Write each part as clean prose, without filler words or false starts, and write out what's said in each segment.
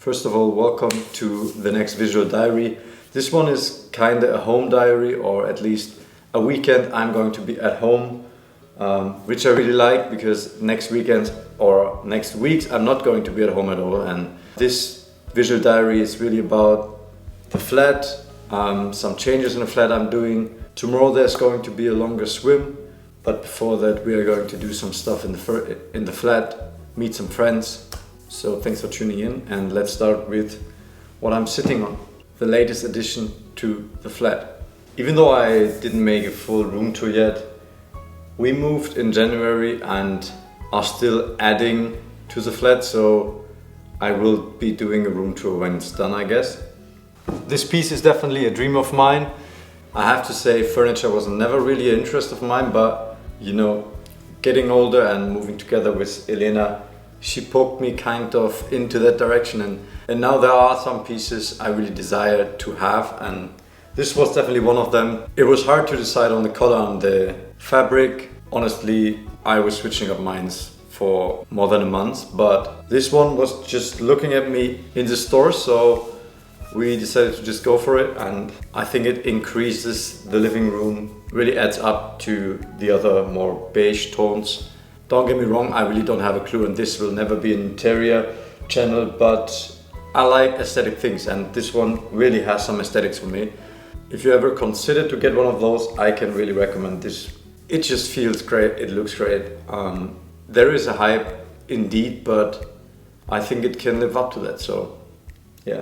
First of all, welcome to the next visual diary. This one is kind of a home diary, or at least a weekend I'm going to be at home, which I really like because next weekend or next weeks I'm not going to be at home at all. And this visual diary is really about the flat, some changes in the flat I'm doing. Tomorrow there's going to be a longer swim, but before that we are going to do some stuff in the flat, meet some friends. So thanks for tuning in, and let's start with what I'm sitting on. The latest addition to the flat. Even though I didn't make a full room tour yet, we moved in January and are still adding to the flat, so I will be doing a room tour when it's done, I guess. This piece is definitely a dream of mine. I have to say furniture was never really an interest of mine, but you know, getting older and moving together with Elena, she poked me kind of into that direction, and now there are some pieces I really desire to have, and this was definitely one of them. It was hard to decide on the color and the fabric. Honestly, I was switching up minds for more than a month, but this one was just looking at me in the store, so we decided to just go for it, and I think it increases the living room, really adds up to the other more beige tones. Don't get me wrong, I really don't have a clue, and this will never be an interior channel, but I like aesthetic things, and this one really has some aesthetics for me. If you ever consider to get one of those, I can really recommend this. It just feels great, it looks great. There is a hype indeed, but I think it can live up to that, so yeah.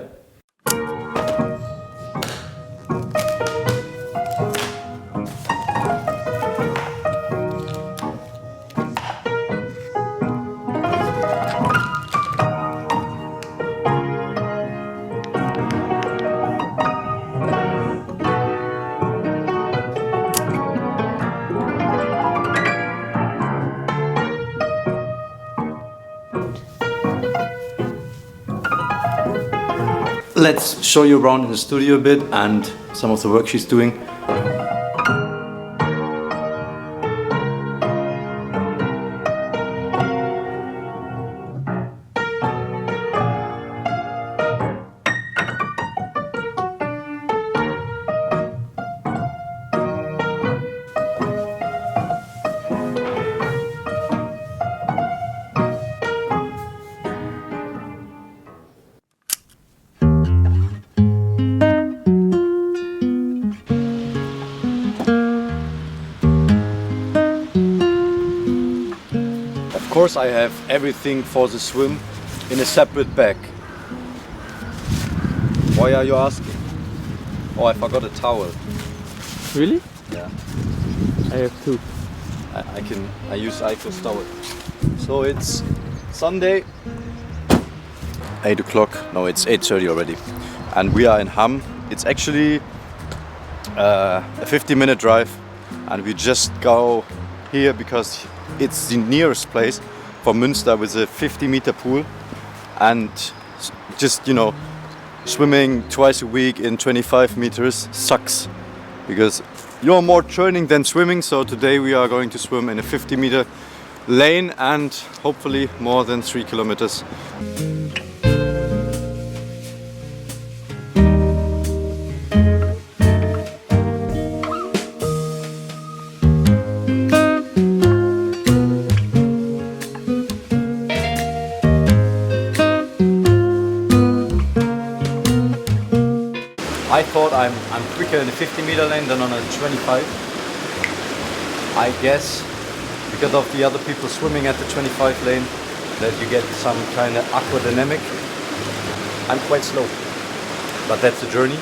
Let's show you around in the studio a bit and some of the work she's doing. Of course, I have everything for the swim in a separate bag. Why are you asking? Oh, I forgot a towel. Really? Yeah. I have two. I use Eiko's towel. So it's Sunday, 8 o'clock. No, it's 8:30 already, and we are in Hamm. It's actually a 50-minute drive, and we just go here because it's the nearest place for Münster with a 50-meter pool, and just, you know, swimming twice a week in 25 meters sucks because you're more training than swimming. So today we are going to swim in a 50-meter lane and hopefully more than 3 kilometers. I thought I'm quicker in a 50-meter lane than on a 25. I guess because of the other people swimming at the 25 lane, that you get some kind of aquadynamic. I'm quite slow, but that's the journey.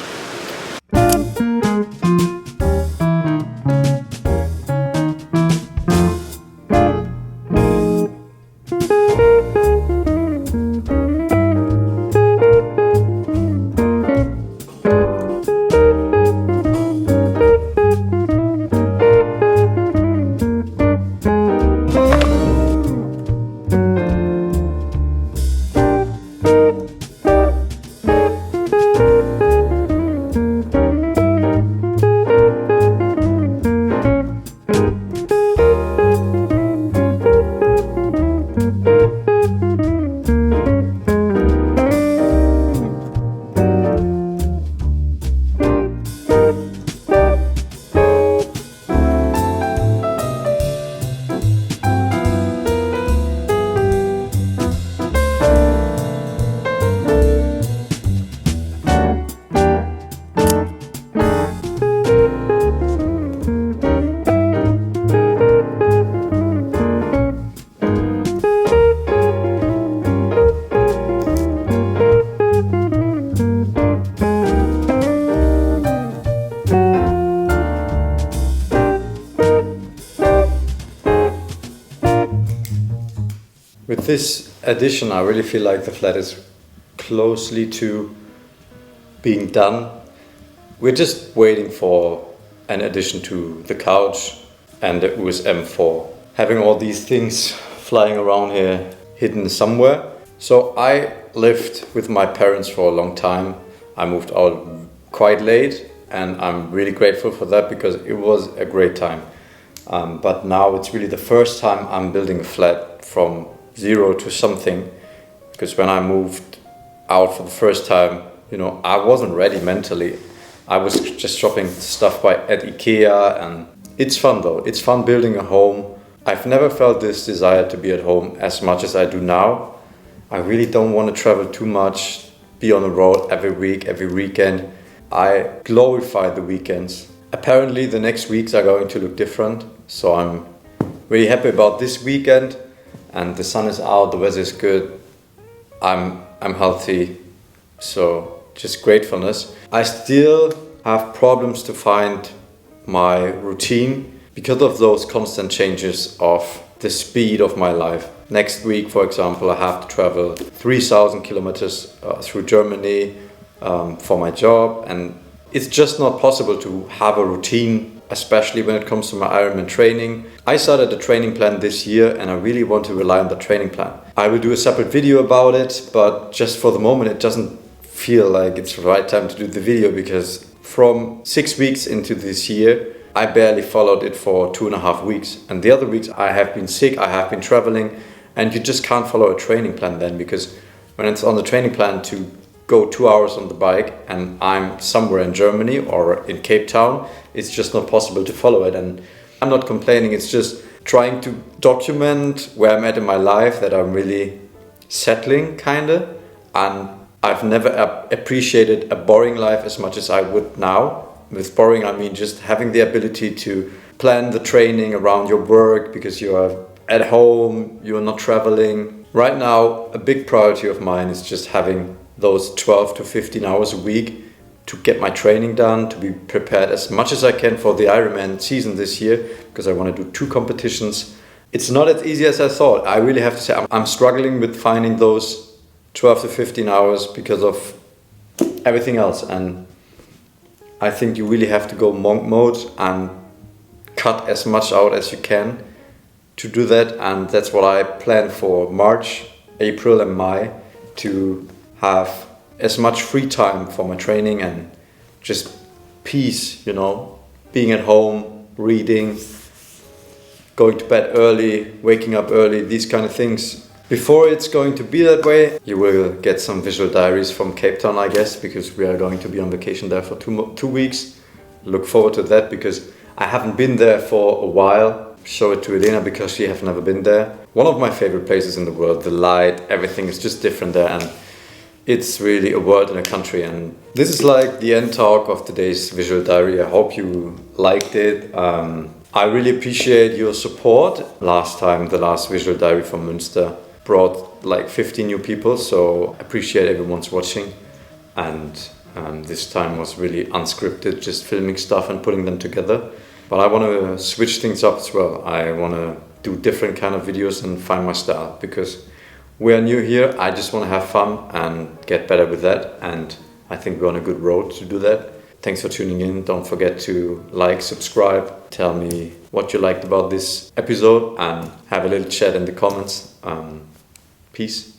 With this addition, I really feel like the flat is closely to being done. We're just waiting for an addition to the couch and the USM for having all these things flying around here hidden somewhere. So I lived with my parents for a long time. I moved out quite late and I'm really grateful for that because it was a great time. But now it's really the first time I'm building a flat from zero to something, because when I moved out for the first time, you know, I wasn't ready mentally. I was just shopping stuff at IKEA, and it's fun though. It's fun building a home. I've never felt this desire to be at home as much as I do now. I really don't want to travel too much, be on the road every week, every weekend. I glorify the weekends. Apparently the next weeks are going to look different, so I'm really happy about this weekend, and the sun is out, the weather is good, I'm healthy, so just gratefulness. I still have problems to find my routine because of those constant changes of the speed of my life. Next week, for example, I have to travel 3,000 kilometers through Germany for my job, and it's just not possible to have a routine, especially when it comes to my Ironman training. I started a training plan this year and I really want to rely on the training plan. I will do a separate video about it, but just for the moment it doesn't feel like it's the right time to do the video, because from 6 weeks into this year I barely followed it for 2.5 weeks, and the other weeks I have been sick, I have been traveling, and you just can't follow a training plan then, because when it's on the training plan to go 2 hours on the bike and I'm somewhere in Germany or in Cape Town, it's just not possible to follow it. And I'm not complaining, it's just trying to document where I'm at in my life, that I'm really settling kinda, and I've never appreciated a boring life as much as I would now. With boring I mean just having the ability to plan the training around your work because you are at home, you're not traveling. Right now a big priority of mine is just having those 12 to 15 hours a week to get my training done, to be prepared as much as I can for the Ironman season this year, because I want to do 2 competitions. It's not as easy as I thought. I really have to say I'm struggling with finding those 12 to 15 hours because of everything else, and I think you really have to go monk mode and cut as much out as you can to do that, and that's what I plan for March, April and May, to have as much free time for my training and just peace, you know, being at home, reading, going to bed early, waking up early, these kind of things. Before it's going to be that way, you will get some visual diaries from Cape Town, I guess, because we are going to be on vacation there for 2 weeks. Look forward to that because I haven't been there for a while. Show it to Elena because she has never been there. One of my favorite places in the world, the light, everything is just different there, and it's really a world and a country. And this is like the end talk of today's visual diary. I hope you liked it. I really appreciate your support. Last time, the last visual diary from Münster brought like 50 new people, so I appreciate everyone's watching. And this time was really unscripted, just filming stuff and putting them together. But I want to switch things up as well. I want to do different kind of videos and find my style, because we are new here. I just want to have fun and get better with that, and I think we're on a good road to do that. Thanks for tuning in. Don't forget to like, subscribe, tell me what you liked about this episode, and have a little chat in the comments. Peace.